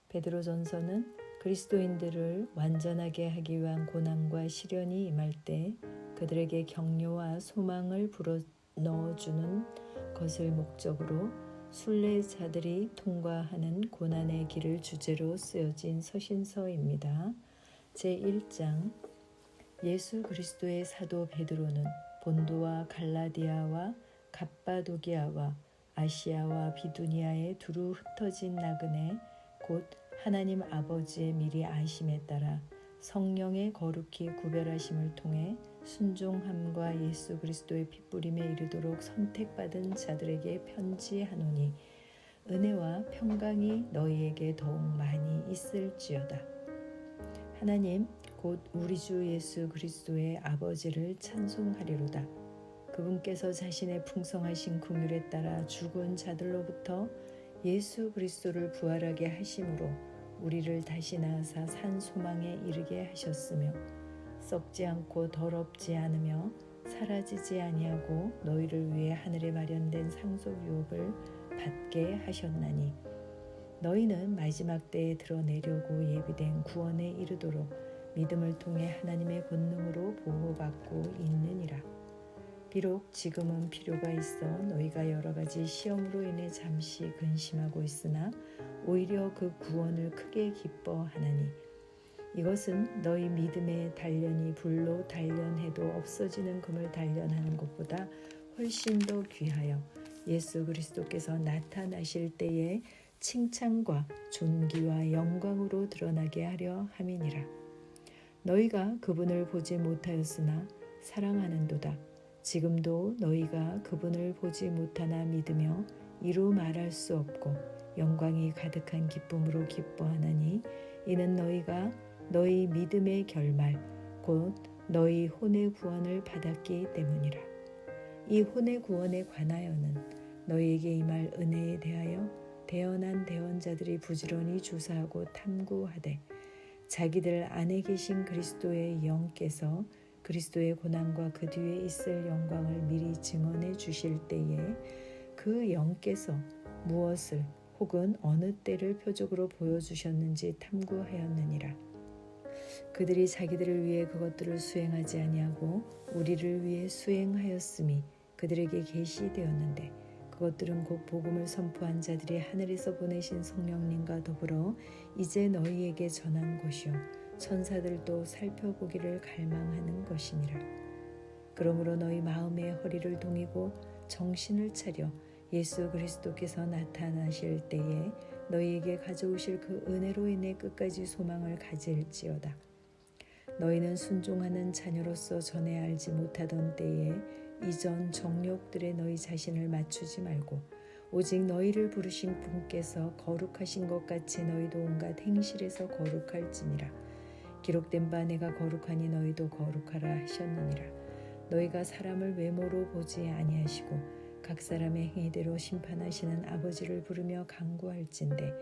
베드로전서는 그리스도인들을 완전하게 하기 위한 고난과 시련이 임할 때 그들에게 격려와 소망을 불어넣어주는 것을 목적으로 순례자들이 통과하는 고난의 길을 주제로 쓰여진 서신서입니다. 제1장 예수 그리스도의 사도 베드로는 본도와 갈라디아와 갑바도기아와 아시아와 비두니아의 두루 흩어진 나그네 곧 하나님 아버지의 미리 아심에 따라 성령의 거룩히 구별하심을 통해 순종함과 예수 그리스도의 핏부림에 이르도록 선택받은 자들에게 편지하노니 은혜와 평강이 너희에게 더욱 많이 있을지어다. 하나님 곧 우리 주 예수 그리스도의 아버지를 찬송하리로다. 그분께서 자신의 풍성하신 긍휼에 따라 죽은 자들로부터 예수 그리스도를 부활하게 하심으로 우리를 다시 낳으사 산 소망에 이르게 하셨으며 썩지 않고 더럽지 않으며 사라지지 아니하고 너희를 위해 하늘에 마련된 상속 유업을 받게 하셨나니 너희는 마지막 때에 드러내려고 예비된 구원에 이르도록 믿음을 통해 하나님의 권능으로 보호받고 있느니라. 비록 지금은 필요가 있어 너희가 여러 가지 시험으로 인해 잠시 근심하고 있으나 오히려 그 구원을 크게 기뻐하나니 이것은 너희 믿음의 단련이 불로 단련해도 없어지는 금을 단련하는 것보다 훨씬 더 귀하여 예수 그리스도께서 나타나실 때에 칭찬과 존귀와 영광으로 드러나게 하려 함이니라. 너희가 그분을 보지 못하였으나 사랑하는도다. 지금도 너희가 그분을 보지 못하나 믿으며 이루 말할 수 없고 영광이 가득한 기쁨으로 기뻐하나니 이는 너희가 너희 믿음의 결말 곧 너희 혼의 구원을 받았기 때문이라. 이 혼의 구원에 관하여는 너희에게 임할 은혜에 대하여 대언한 대언자들이 부지런히 조사하고 탐구하되 자기들 안에 계신 그리스도의 영께서 그리스도의 고난과 그 뒤에 있을 영광을 미리 증언해 주실 때에 그 영께서 무엇을 혹은 어느 때를 표적으로 보여주셨는지 탐구하였느니라. 그들이 자기들을 위해 그것들을 수행하지 아니하고 우리를 위해 수행하였음이 그들에게 계시되었는데 그것들은 곧 복음을 선포한 자들이 하늘에서 보내신 성령님과 더불어 이제 너희에게 전한 것이요 천사들도 살펴보기를 갈망하는 것이니라. 그러므로 너희 마음의 허리를 동이고 정신을 차려 예수 그리스도께서 나타나실 때에 너희에게 가져오실 그 은혜로 인해 끝까지 소망을 가질지어다. 너희는 순종하는 자녀로서 전에 알지 못하던 때에 이전 정욕들에 너희 자신을 맞추지 말고 오직 너희를 부르신 분께서 거룩하신 것 같이 너희도 온갖 행실에서 거룩할지니라. 기록된 바 내가 거룩하니 너희도 거룩하라 하셨느니라. 너희가 사람을 외모로 보지 아니하시고 각 사람의 행위대로 심판하시는 아버지를 부르며 간구할진대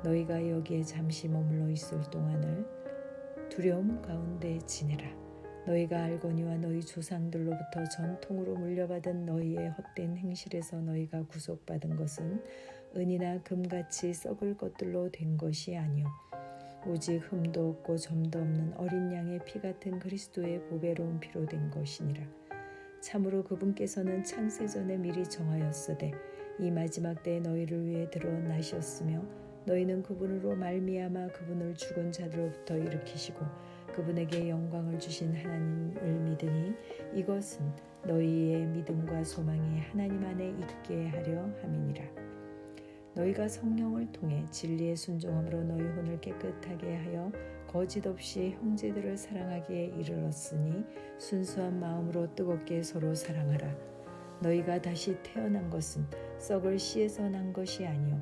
너희가 여기에 잠시 머물러 있을 동안을 두려움 가운데 지내라. 너희가 알거니와 너희 조상들로부터 전통으로 물려받은 너희의 헛된 행실에서 너희가 구속받은 것은 은이나 금같이 썩을 것들로 된 것이 아니요 오직 흠도 없고 점도 없는 어린 양의 피 같은 그리스도의 보배로운 피로 된 것이니라. 참으로 그분께서는 창세전에 미리 정하였으되 이 마지막 때에 너희를 위해 드러나셨으며 너희는 그분으로 말미암아 그분을 죽은 자들로부터 일으키시고 그분에게 영광을 주신 하나님을 믿으니 이것은 너희의 믿음과 소망이 하나님 안에 있게 하려 함이니라. 너희가 성령을 통해 진리의 순종함으로 너희 혼을 깨끗하게 하여 거짓 없이 형제들을 사랑하기에 이르렀으니 순수한 마음으로 뜨겁게 서로 사랑하라. 너희가 다시 태어난 것은 썩을 씨에서 난 것이 아니요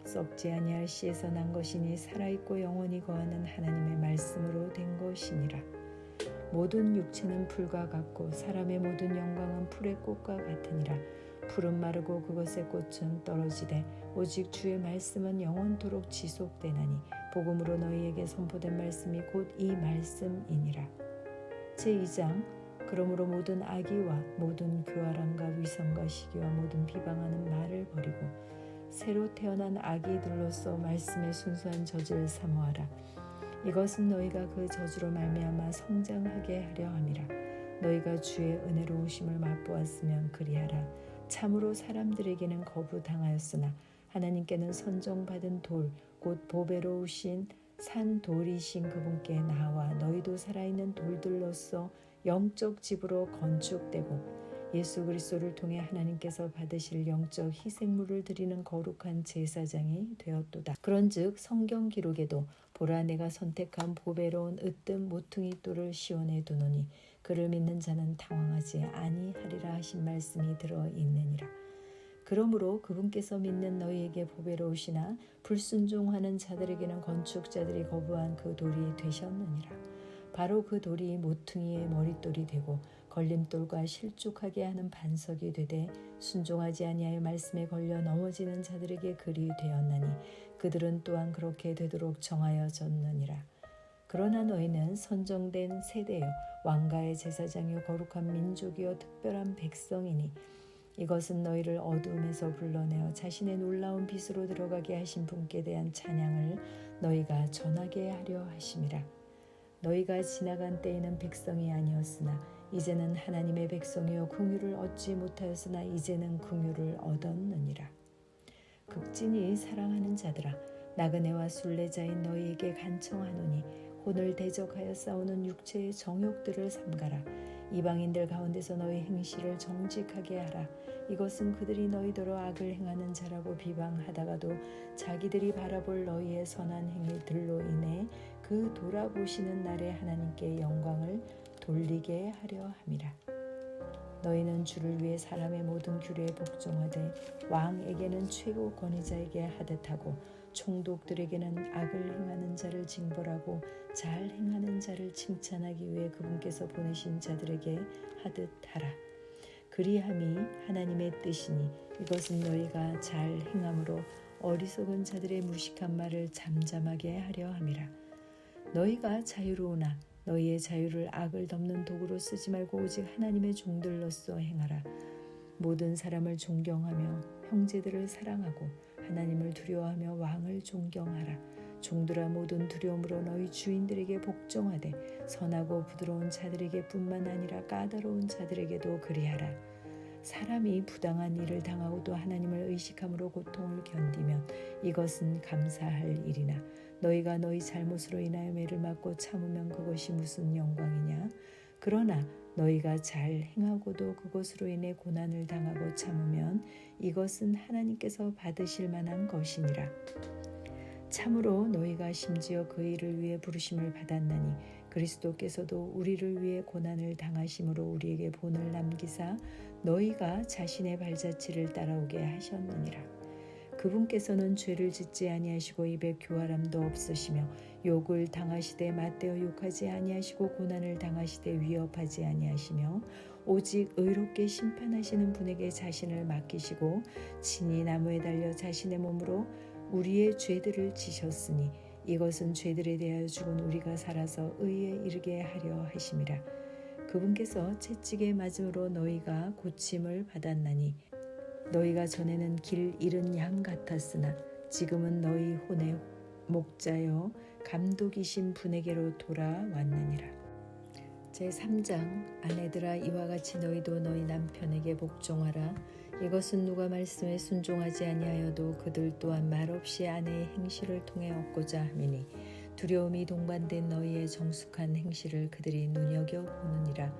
썩지 아니할 씨에서 난 것이니 살아있고 영원히 거하는 하나님의 말씀으로 된 것이니라. 모든 육체는 풀과 같고 사람의 모든 영광은 풀의 꽃과 같으니라. 풀은 마르고 그것의 꽃은 떨어지되 오직 주의 말씀은 영원토록 지속되나니 복음으로 너희에게 선포된 말씀이 곧 이 말씀이니라. 제2장 그러므로 모든 악의와 모든 교활함과 위선과 시기와 모든 비방하는 말을 버리고 새로 태어난 아기들로서 말씀의 순수한 저주를 사모하라. 이것은 너희가 그 저주로 말미암아 성장하게 하려 함이라. 너희가 주의 은혜로우심을 맛보았으면 그리하라. 참으로 사람들에게는 거부당하였으나 하나님께는 선정받은 돌, 곧 보배로우신 산 돌이신 그분께 나와 너희도 살아있는 돌들로서 영적 집으로 건축되고 예수 그리스도를 통해 하나님께서 받으실 영적 희생물을 드리는 거룩한 제사장이 되었도다. 그런즉 성경 기록에도 보라 내가 선택한 보배로운 으뜸 모퉁이 돌을 시온에 두노니 그를 믿는 자는 당황하지 아니하리라 하신 말씀이 들어 있느니라. 그러므로 그분께서 믿는 너희에게 보배로우시나 불순종하는 자들에게는 건축자들이 거부한 그 돌이 되셨느니라. 바로 그 돌이 모퉁이의 머릿돌이 되고 걸림돌과 실족하게 하는 반석이 되되 순종하지 아니하여 말씀에 걸려 넘어지는 자들에게 글이 되었나니 그들은 또한 그렇게 되도록 정하여졌느니라. 그러나 너희는 선정된 세대요 왕가의 제사장이요 거룩한 민족이요 특별한 백성이니 이것은 너희를 어두움에서 불러내어 자신의 놀라운 빛으로 들어가게 하신 분께 대한 찬양을 너희가 전하게 하려 하심이라. 너희가 지나간 때에는 백성이 아니었으나 이제는 하나님의 백성이요 긍휼을 얻지 못하였으나 이제는 긍휼을 얻었느니라. 극진히 사랑하는 자들아 나그네와 순례자인 너희에게 간청하노니 혼을 대적하여 싸우는 육체의 정욕들을 삼가라. 이방인들 가운데서 너희 행실을 정직하게 하라. 이것은 그들이 너희더러 악을 행하는 자라고 비방하다가도 자기들이 바라볼 너희의 선한 행위들로 인해 그 돌아보시는 날에 하나님께 영광을 돌리게 하려 함이라. 너희는 주를 위해 사람의 모든 규례에 복종하되 왕에게는 최고 권위자에게 하듯하고 총독들에게는 악을 행하는 자를 징벌하고 잘 행하는 자를 칭찬하기 위해 그분께서 보내신 자들에게 하듯하라. 그리함이 하나님의 뜻이니 이것은 너희가 잘 행함으로 어리석은 자들의 무식한 말을 잠잠하게 하려 함이라. 너희가 자유로우나 너희의 자유를 악을 덮는 도구로 쓰지 말고 오직 하나님의 종들로서 행하라. 모든 사람을 존경하며 형제들을 사랑하고 하나님을 두려워하며 왕을 존경하라. 종들아 모든 두려움으로 너희 주인들에게 복종하되 선하고 부드러운 자들에게 뿐만 아니라 까다로운 자들에게도 그리하라. 사람이 부당한 일을 당하고도 하나님을 의식함으로 고통을 견디면 이것은 감사할 일이나 너희가 너희 잘못으로 인하여 매를 맞고 참으면 그것이 무슨 영광이냐. 그러나 너희가 잘 행하고도 그것으로 인해 고난을 당하고 참으면 이것은 하나님께서 받으실 만한 것이니라. 참으로 너희가 심지어 그 일을 위해 부르심을 받았나니 그리스도께서도 우리를 위해 고난을 당하심으로 우리에게 본을 남기사 너희가 자신의 발자취를 따라오게 하셨느니라. 그분께서는 죄를 짓지 아니하시고 입에 교활함도 없으시며 욕을 당하시되 맞대어 욕하지 아니하시고 고난을 당하시되 위협하지 아니하시며 오직 의롭게 심판하시는 분에게 자신을 맡기시고 친히 나무에 달려 자신의 몸으로 우리의 죄들을 지셨으니 이것은 죄들에 대하여 죽은 우리가 살아서 의에 이르게 하려 하심이라. 그분께서 채찍에 맞음으로 너희가 고침을 받았나니 너희가 전에는 길 잃은 양 같았으나 지금은 너희 혼의 목자여 감독이신 분에게로 돌아왔느니라. 제3장 아내들아 이와 같이 너희도 너희 남편에게 복종하라. 이것은 누가 말씀에 순종하지 아니하여도 그들 또한 말없이 아내의 행실을 통해 얻고자 함이니 두려움이 동반된 너희의 정숙한 행실을 그들이 눈여겨보느니라.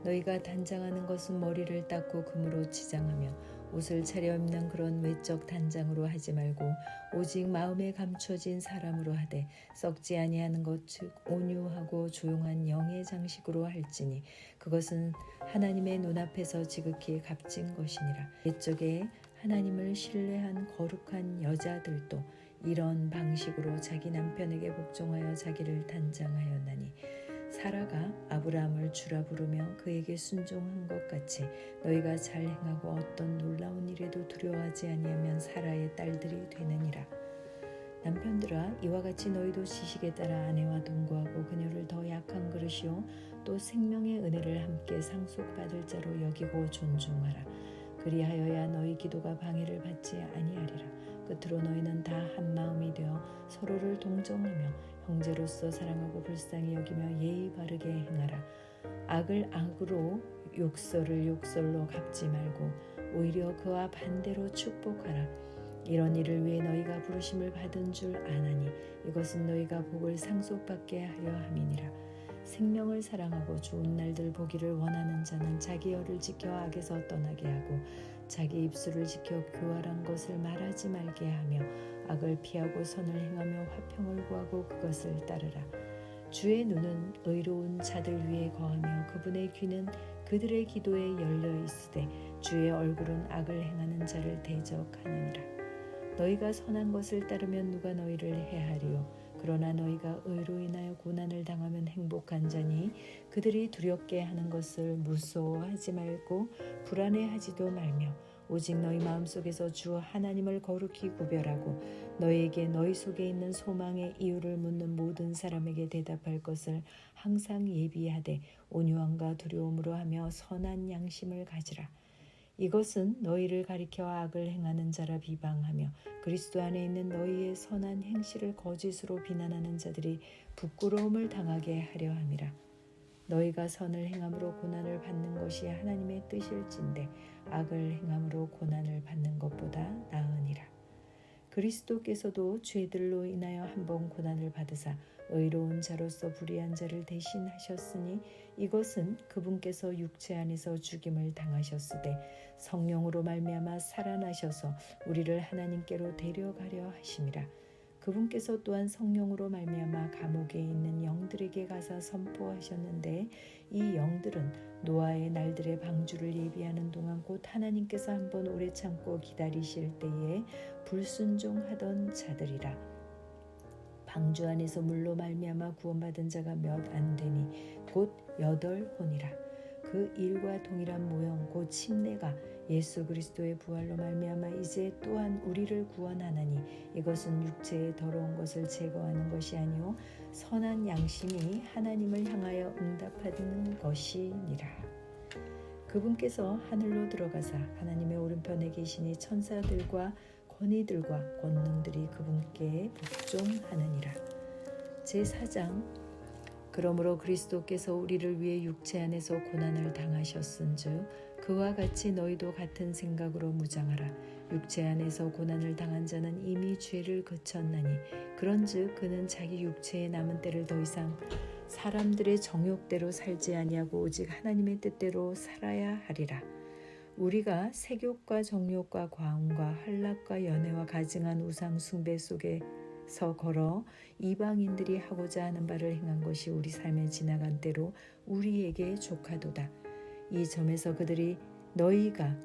너희가 단장하는 것은 머리를 닦고 금으로 치장하며 옷을 차려입는 그런 외적 단장으로 하지 말고 오직 마음에 감춰진 사람으로 하되 썩지 아니하는 것 즉 온유하고 조용한 영의 장식으로 할지니 그것은 하나님의 눈앞에서 지극히 값진 것이니라. 옛적에 하나님을 신뢰한 거룩한 여자들도 이런 방식으로 자기 남편에게 복종하여 자기를 단장하였나니 사라가 아브라함을 주라 부르며 그에게 순종한 것 같이 너희가 잘 행하고 어떤 놀라운 일에도 두려워하지 아니하면 사라의 딸들이 되느니라. 남편들아 이와 같이 너희도 지식에 따라 아내와 동거하고 그녀를 더 약한 그릇이요 또 생명의 은혜를 함께 상속받을 자로 여기고 존중하라. 그리하여야 너희 기도가 방해를 받지 아니하리라. 끝으로 너희는 다 한 마음이 되어 서로를 동정하며 형제로서 사랑하고 불쌍히 여기며 예의 바르게 행하라. 악을 악으로 욕설을 욕설로 갚지 말고 오히려 그와 반대로 축복하라. 이런 일을 위해 너희가 부르심을 받은 줄 아나니 이것은 너희가 복을 상속받게 하려 함이니라. 생명을 사랑하고 좋은 날들 보기를 원하는 자는 자기 혀를 지켜 악에서 떠나게 하고 자기 입술을 지켜 교활한 것을 말하지 말게 하며 악을 피하고 선을 행하며 화평을 구하고 그것을 따르라. 주의 눈은 의로운 자들 위에 거하며 그분의 귀는 그들의 기도에 열려 있으되 주의 얼굴은 악을 행하는 자를 대적하느니라. 너희가 선한 것을 따르면 누가 너희를 해하리요. 그러나 너희가 의로 인하여 고난을 당하면 행복한 자니 그들이 두렵게 하는 것을 무서워하지 말고 불안해하지도 말며 오직 너희 마음속에서 주 하나님을 거룩히 구별하고 너희에게 너희 속에 있는 소망의 이유를 묻는 모든 사람에게 대답할 것을 항상 예비하되 온유함과 두려움으로 하며 선한 양심을 가지라. 이것은 너희를 가리켜 악을 행하는 자라 비방하며 그리스도 안에 있는 너희의 선한 행실을 거짓으로 비난하는 자들이 부끄러움을 당하게 하려 함이라. 너희가 선을 행함으로 고난을 받는 것이 하나님의 뜻일진데 악을 행함으로 고난을 받는 것보다 나으니라. 그리스도께서도 죄들로 인하여 한 번 고난을 받으사 의로운 자로서 불의한 자를 대신하셨으니 이것은 그분께서 육체 안에서 죽임을 당하셨으되 성령으로 말미암아 살아나셔서 우리를 하나님께로 데려가려 하심이라. 그분께서 또한 성령으로 말미암아 감옥에 있는 영들에게 가사 선포하셨는데 이 영들은 노아의 날들의 방주를 예비하는 동안 곧 하나님께서 한번 오래 참고 기다리실 때에 불순종하던 자들이라. 방주 안에서 물로 말미암아 구원받은 자가 몇 안 되니 곧 8혼이라. 그 일과 동일한 모형 곧 침례가 예수 그리스도의 부활로 말미암아 이제 또한 우리를 구원하나니 이것은 육체의 더러운 것을 제거하는 것이 아니요 선한 양심이 하나님을 향하여 응답하는 것이니라. 그분께서 하늘로 들어가사 하나님의 오른편에 계시니 천사들과 권위들과 권능들이 그분께 복종하느니라. 제4장 그러므로 그리스도께서 우리를 위해 육체 안에서 고난을 당하셨은즉 그와 같이 너희도 같은 생각으로 무장하라. 육체 안에서 고난을 당한 자는 이미 죄를 그쳤나니 그런즉 그는 자기 육체에 남은 때를 더 이상 사람들의 정욕대로 살지 아니하고 오직 하나님의 뜻대로 살아야 하리라. 우리가 색욕과 정욕과 과음과 환락과 연애와 가증한 우상 숭배 속에서 걸어 이방인들이 하고자 하는 바를 행한 것이 우리 삶에 지나간 때로 우리에게 족하도다. 이 점에서 그들이 너희가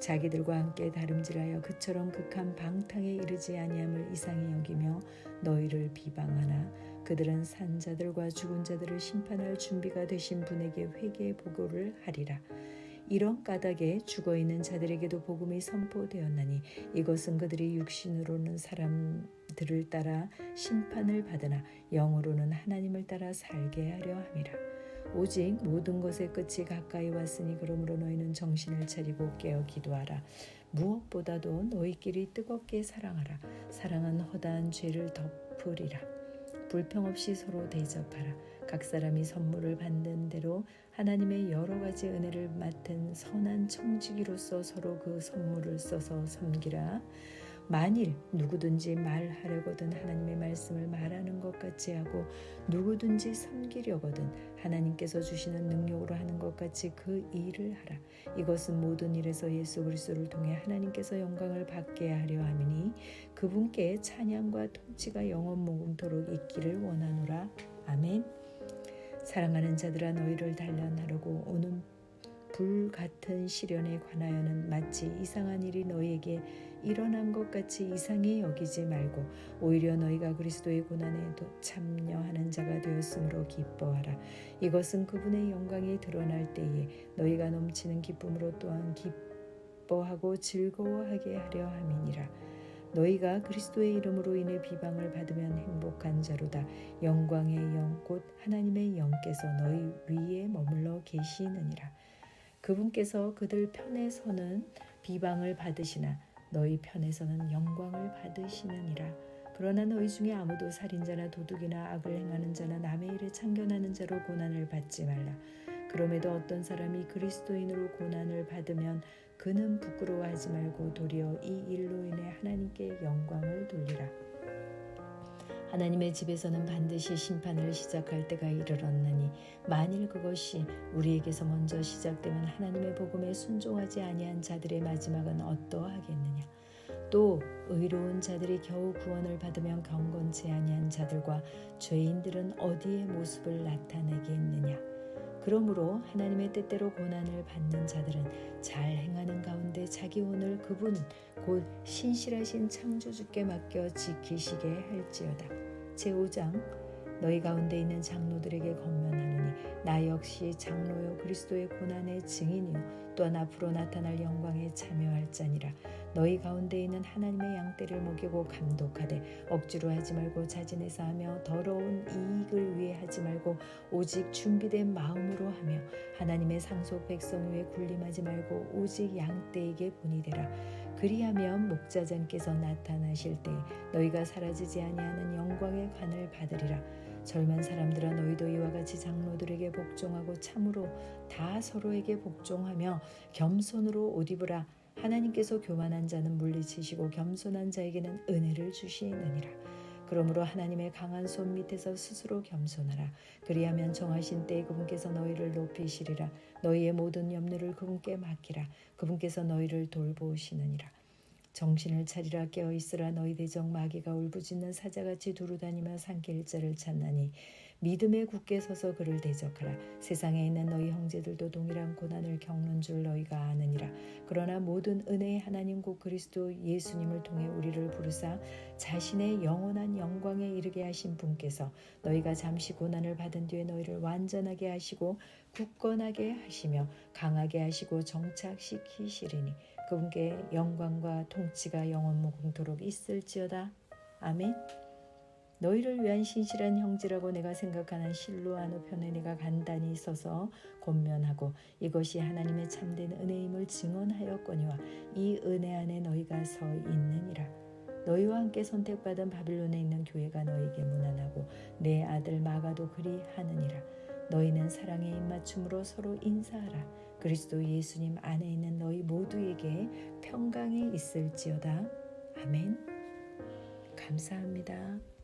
자기들과 함께 다름질하여 그처럼 극한 방탕에 이르지 아니함을 이상히 여기며 너희를 비방하나 그들은 산 자들과 죽은 자들을 심판할 준비가 되신 분에게 회개 보고를 하리라. 이런 까닭에 죽어있는 자들에게도 복음이 선포되었나니 이것은 그들이 육신으로는 사람들을 따라 심판을 받으나 영으로는 하나님을 따라 살게 하려 함이라. 오직 모든 것의 끝이 가까이 왔으니 그러므로 너희는 정신을 차리고 깨어 기도하라. 무엇보다도 너희끼리 뜨겁게 사랑하라. 사랑은 허다한 죄를 덮으리라. 불평 없이 서로 대접하라. 각 사람이 선물을 받는 대로 하나님의 여러 가지 은혜를 맡은 선한 청지기로서 서로 그 선물을 써서 섬기라. 만일 누구든지 말하려거든 하나님의 말씀을 말하는 것 같이 하고 누구든지 섬기려거든 하나님께서 주시는 능력으로 하는 것 같이 그 일을 하라. 이것은 모든 일에서 예수 그리스도를 통해 하나님께서 영광을 받게 하려 함이니 그분께 찬양과 통치가 영원 무궁토록 있기를 원하노라. 아멘. 사랑하는 자들아 너희를 단련하려고 오는 불같은 시련에 관하여는 마치 이상한 일이 너희에게 일어난 것 같이 이상히 여기지 말고 오히려 너희가 그리스도의 고난에 참여하는 자가 되었으므로 기뻐하라. 이것은 그분의 영광이 드러날 때에 너희가 넘치는 기쁨으로 또한 기뻐하고 즐거워하게 하려 함이니라. 너희가 그리스도의 이름으로 인해 비방을 받으면 행복한 자로다. 영광의 영 곧 하나님의 영께서 너희 위에 머물러 계시느니라. 그분께서 그들 편에 서는 비방을 받으시나 너희 편에서는 영광을 받으시느니라. 그러나 너희 중에 아무도 살인자나 도둑이나 악을 행하는 자나 남의 일에 참견하는 자로 고난을 받지 말라. 그럼에도 어떤 사람이 그리스도인으로 고난을 받으면 그는 부끄러워하지 말고 도리어 이 일로 인해 하나님께 영광을 돌리라. 하나님의 집에서는 반드시 심판을 시작할 때가 이르렀나니 만일 그것이 우리에게서 먼저 시작되면 하나님의 복음에 순종하지 아니한 자들의 마지막은 어떠하겠느냐. 또 의로운 자들이 겨우 구원을 받으면 경건치 아니한 자들과 죄인들은 어디에 모습을 나타내겠느냐. 그러므로 하나님의 뜻대로 고난을 받는 자들은 잘 행하는 가운데 자기 혼을 그분 곧 신실하신 창조주께 맡겨 지키시게 할지어다. 제5장 너희 가운데 있는 장로들에게 권면하노니 나 역시 장로요 그리스도의 고난의 증인이요 또한 앞으로 나타날 영광에 참여할 자니라. 너희 가운데 있는 하나님의 양떼를 먹이고 감독하되 억지로 하지 말고 자진해서 하며 더러운 이익을 위해 하지 말고 오직 준비된 마음으로 하며 하나님의 상속 백성 위에 군림하지 말고 오직 양떼에게 본이 되라. 그리하면 목자장께서 나타나실 때 너희가 사라지지 아니하는 영광의 관을 받으리라. 젊은 사람들아 너희도 이와 같이 장로들에게 복종하고 참으로 다 서로에게 복종하며 겸손으로 옷 입으라. 하나님께서 교만한 자는 물리치시고 겸손한 자에게는 은혜를 주시느니라. 그러므로 하나님의 강한 손 밑에서 스스로 겸손하라. 그리하면 정하신 때에 그분께서 너희를 높이시리라. 너희의 모든 염려를 그분께 맡기라. 그분께서 너희를 돌보시느니라. 정신을 차리라. 깨어있으라. 너희 대적 마귀가 울부짖는 사자같이 두루다니며 산길자를 찾나니 믿음에 굳게 서서 그를 대적하라. 세상에 있는 너희 형제들도 동일한 고난을 겪는 줄 너희가 아느니라. 그러나 모든 은혜의 하나님 곧 그리스도 예수님을 통해 우리를 부르사 자신의 영원한 영광에 이르게 하신 분께서 너희가 잠시 고난을 받은 뒤에 너희를 완전하게 하시고 굳건하게 하시며 강하게 하시고 정착시키시리니 그분께 영광과 통치가 영원 무궁토록 있을지어다. 아멘. 너희를 위한 신실한 형제라고 내가 생각하는 실로아노 편에 내가 간단히 서서 권면하고 이것이 하나님의 참된 은혜임을 증언하였거니와 이 은혜 안에 너희가 서 있느니라. 너희와 함께 선택받은 바빌론에 있는 교회가 너희에게 문안하고 내 아들 마가도 그리하느니라. 너희는 사랑의 입맞춤으로 서로 인사하라. 그리스도 예수님 안에 있는 너희 모두에게 평강이 있을지어다. 아멘. 감사합니다.